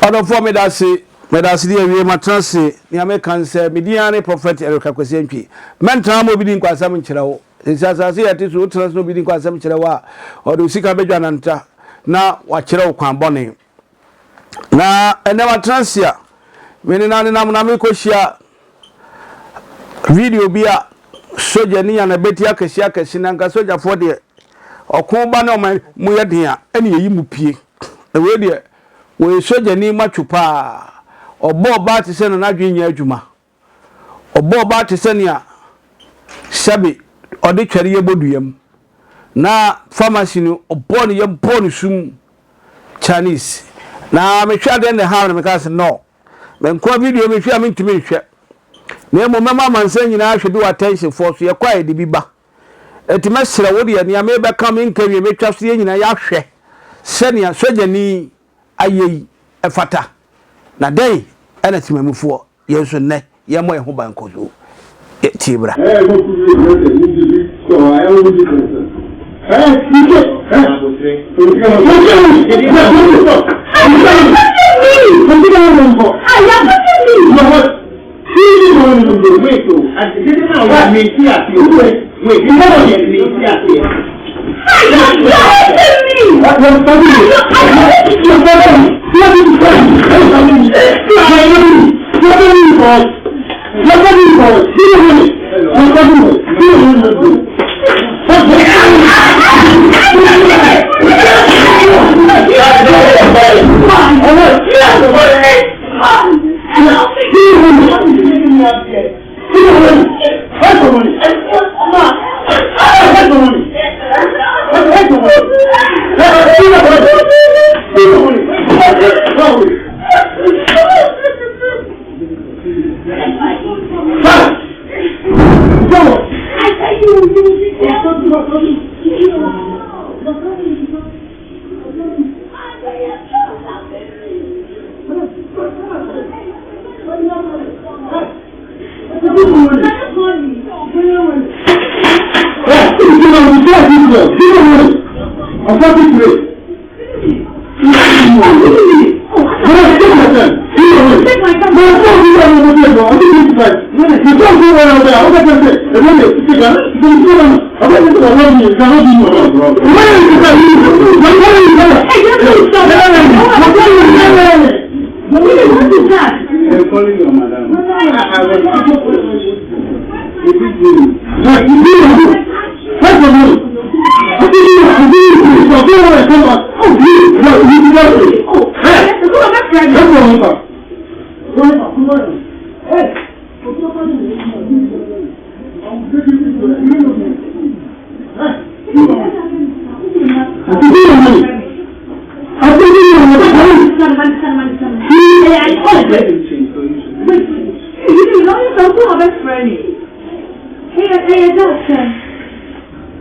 Order for me that say, we matranse, the American say, Mediane prophet Erica Quesenki. Mental mobbing quite some chero. It says, I see at this root no bidding quite some cherewa, or do Sika Bejananta. Now, what chero can bonny. Now, and never transia. When in an Amikosia video be a soja ni and a betia Kasiaka Sinanka soja for the or Kumba no my Muyadia, any yimupi. The radio. We soja ni machupa obo ba te se na adwenya adwuma obo ba te se ne a sabi ode tware ye boduam na pharmacy no obo ne ye bon sum Chinese na me twa den the ha na me ka se no me nko video me twa me ntimi hwe na mo mama mansan nyina hwe do attention for so ye kwae de biba etima sira wo de ne me be ka me nka me twa so ye nyina ya hwe se ne soja ni ayei efata na dai ana timamufo yeso ne ye mo ho ban kozo tibra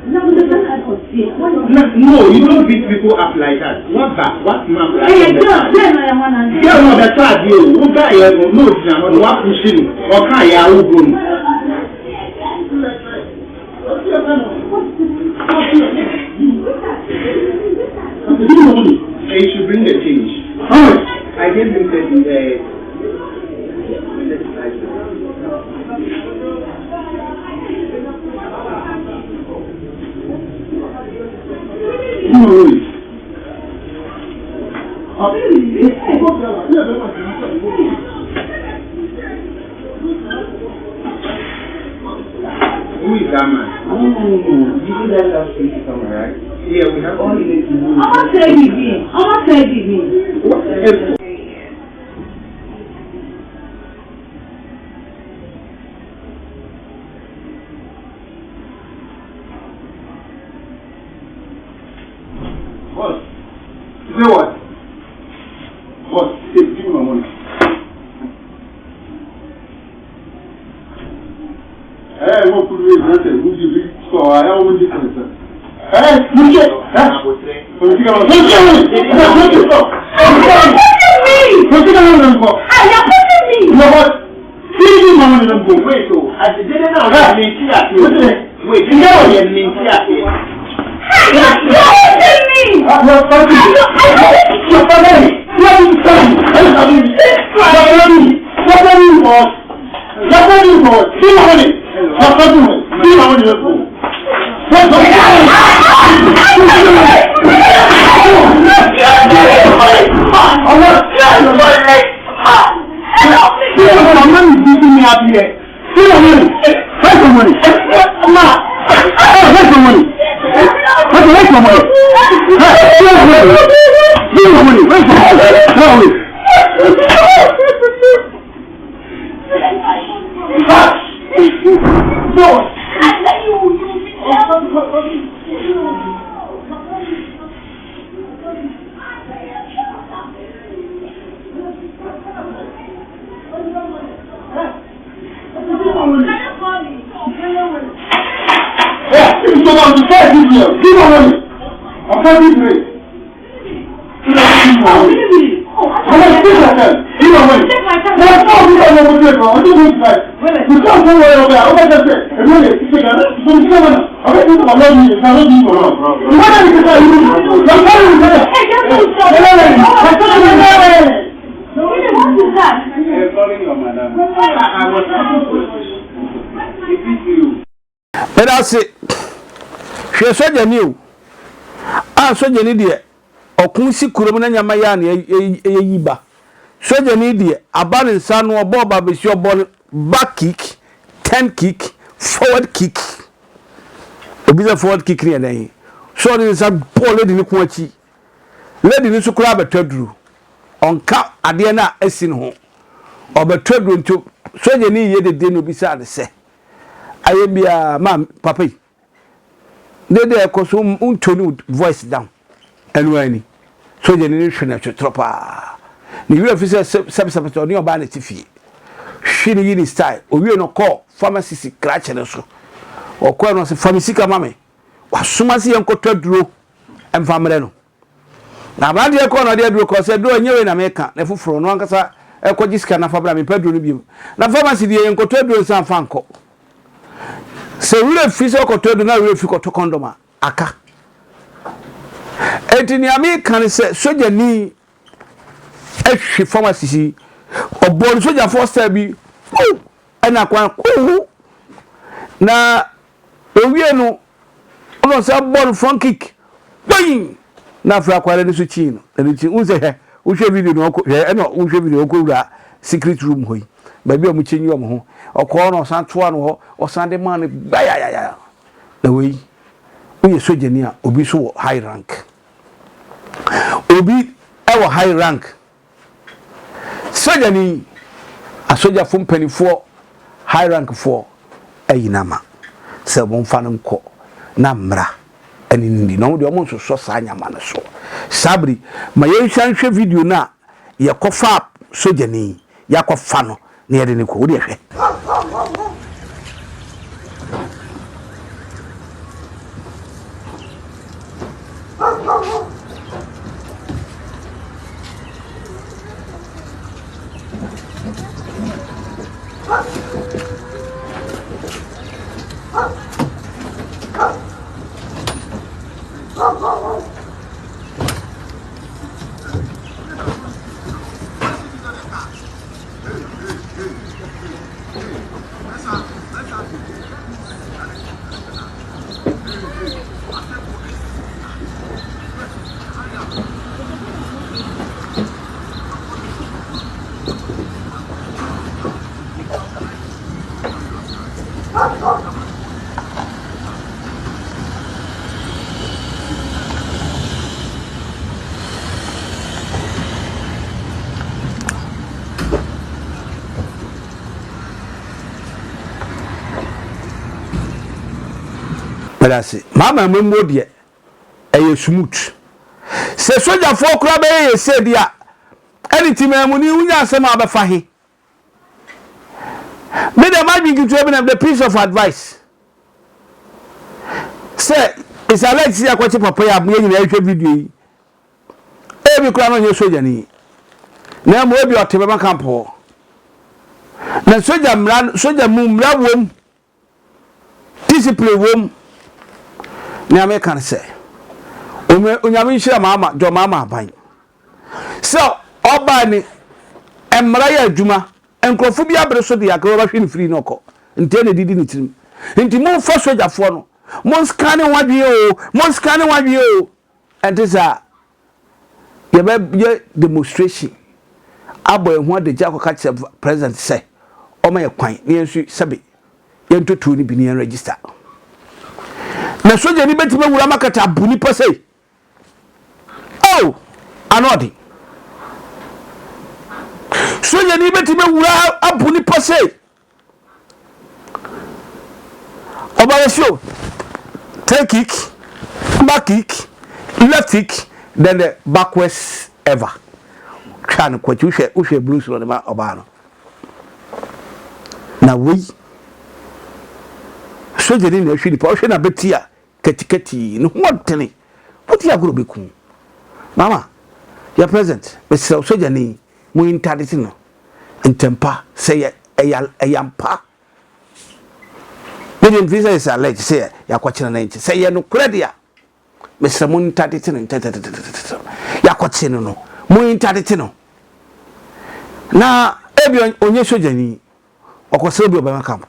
No, you don't beat people up like that. What that? What map? Hey, no, that's not you. Who got you? No, it's not. What pushing? Or can you go? They should bring the change. I gave them the who is that man? You see that last week somewhere, right? Yeah, we have all the to do. How much did he give? How much did he give? What? You know what? What? Give me my money. Hey, what could we do? Would you be so? I don't want you to listen. Hey, look at that. You know what? See me, mama, and go. Wait, so I didn't know that. Wait, you know what? You're me! That's it. She said you knew. Ah, so you need it. Or Kunsi Kurumana Mayani, a yiba. So you need it. A balance son or bob is your ball back kick, 10 kick, forward kick. A bit of forward kick near day. So there is a poor lady in the quantity. Lady in the crab at Tedru. On cap Adiana Essin home. Or but Tedru into so you need the dinner beside the say. I be a man, Papa. They consume untonu voice down. And when so generation of tropa. The real officer subsecretary on your vanity fee. She in style, or we no call pharmacy scratch and so. Or call us a pharmacy mammy. Was Sumasi Uncle Tedru and Famano. Now, my dear corner, dear Drew, because I do a new in America, never for one cassa, a codiscan of Fabrami Pedro review. Now, pharmacy, the Uncle Tedru and San Franco. So we have physical to na we fi to condoma aka etini American say soja ni ehwe pharmacy obon soja force bi na kwan na owie no ono say ball front kick boing na fra kware ni so chi no enti unse he wo hwe video no ko he no wo hwe video ko wura secret room hoyi baby omu chenyi omu ho okọ no san toa no ho osan de man ya na we uye sojani a obi so high rank obi e high rank sojani a soja fo mpanifo high rank for ayinama se bon fa no nko na mra ani ndi no de omo so sa nyama no so sabri ma ye hwanhwe video na ye kofa sojani ya kofa no ne yede ne ko wo de hwe Melasi mama membo de eye smooth se soja fo kura be ye se dia anything memu ni unya asem abefa he me the magic to even the piece of advice say is alex ya kwachi papa ya mu nyina ehwe video yi e bi kura no nye soja ni na mo bi otebe ba campo na soja mu mra wom discipline wom ni American say onyame nhira mama jo mama ban so oba ni emra ya adwuma enkrofo bi abre so de akwa ba hwe ne free no ko nte na didi ne tirim nti mo fa sojafo no mo scan wadwe o entisa ye be demonstration aboy ho de ja koka che president say o ma ye kwan ne yensu sabe ye ntotu ni bi ne register na soja ni beti be wura makata abuni pose oh anodi soja ni beti be wura abuni pose obaresho take kick back kick left kick then the backwards ever kan kwachi uhwe blues no ma oba no na we soja ni na hwe ni pa hwe na betia katikati no hotene poti agoro beku mama ya present Mr. soja ni mu intaditi no ntempa say eyampa Medium visa is alleged say ya kwachina na nchi say ya no kredia Mr. mu intaditi no ya kwachina no mu intaditi no na ebi onye soja ni okose bi obama camp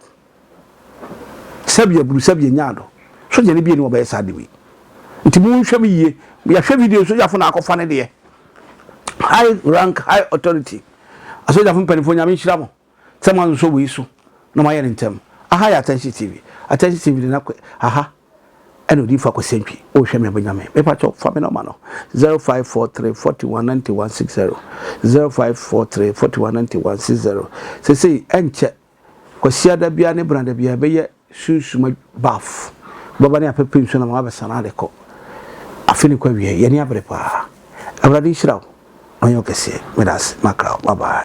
sabia buru sabia nyaado soja ni bi ni obaye sadewi nti mu hwem yiye ya hwe video soja fo na akofa ne de high rank high authority asoja fo mpanifo nyame nhira mo someone so we so no ma yere ntem aha ya attention tv na aha eno di fa ko sentwi o hwe me banyame me pa cho fa me no ma no 0543419160 0543419160 say enche kwasiada bia ne branda bia be ye susuma baf baba ne apepin so na ma be sana de ko afini kwa wie ye ne abre pa awradi nhira onyo kese medas makra bye bye.